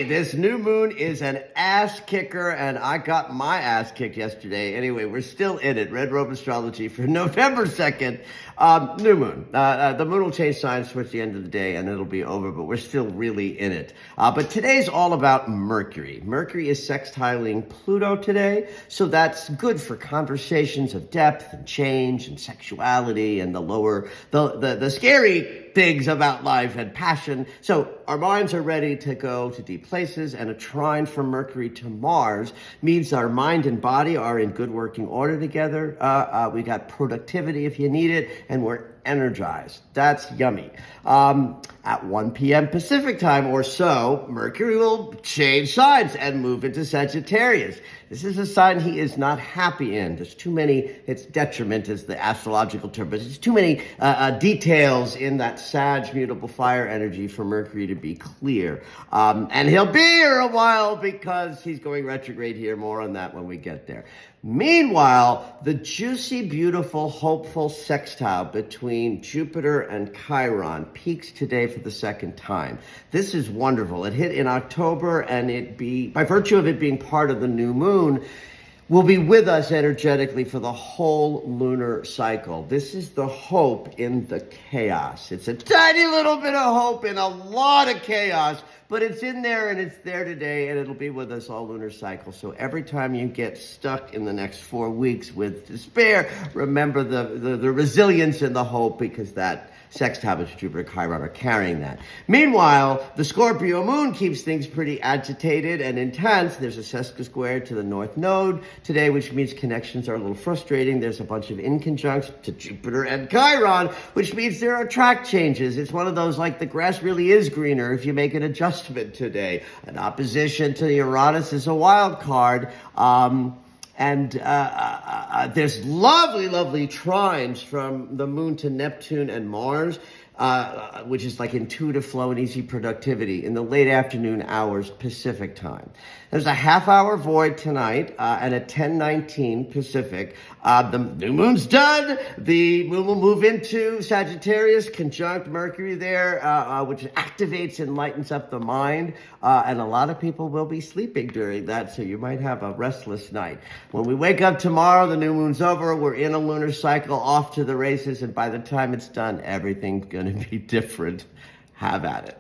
This new moon is an ass kicker, and I got my ass kicked yesterday. Anyway, we're still in it. Red Robe Astrology for November 2nd. New moon. The moon will change signs towards the end of the day, and it'll be over, but we're still really in it. But today's all about Mercury. Mercury is sextiling Pluto today, so that's good for conversations of depth and change and sexuality and the scary things about life and passion. So our minds are ready to go to deep places, and a trine from Mercury to Mars means our mind and body are in good working order together. We got productivity if you need it, and we're energized. That's yummy. At 1 p.m. Pacific time or so, Mercury will change signs and move into Sagittarius. This is a sign he is not happy in. There's too many, it's detriment is the astrological term, but there's too many details in that Sag mutable fire energy for Mercury to be clear. And he'll be here a while because he's going retrograde here. More on that when we get there. Meanwhile, the juicy, beautiful, hopeful sextile between Jupiter and Chiron peaks today for the second time. This is wonderful. It hit in October, and by virtue of it being part of the new moon, will be with us energetically for the whole lunar cycle. This is the hope in the chaos. It's a tiny little bit of hope in a lot of chaos, but it's in there and it's there today, and it'll be with us all lunar cycle. So every time you get stuck in the next 4 weeks with despair, remember the resilience and the hope, because that sextile between Jupiter and Chiron are carrying that. Meanwhile, the Scorpio moon keeps things pretty agitated and intense. There's a sesquisquare to the North Node today, which means connections are a little frustrating. There's a bunch of inconjuncts to Jupiter and Chiron, which means there are track changes. It's one of those, like, the grass really is greener if you make an adjustment today. An opposition to the Uranus is a wild card. And there's lovely, lovely trines from the moon to Neptune and Mars, which is like intuitive flow and easy productivity in the late afternoon hours Pacific time. There's a half-hour void tonight and at 10:19 Pacific. The new moon's done. The moon will move into Sagittarius, conjunct Mercury there, which activates and lightens up the mind. And a lot of people will be sleeping during that, so you might have a restless night. When we wake up tomorrow, the new moon's over. We're in a lunar cycle, off to the races, and by the time it's done, everything's going to be different. Have at it.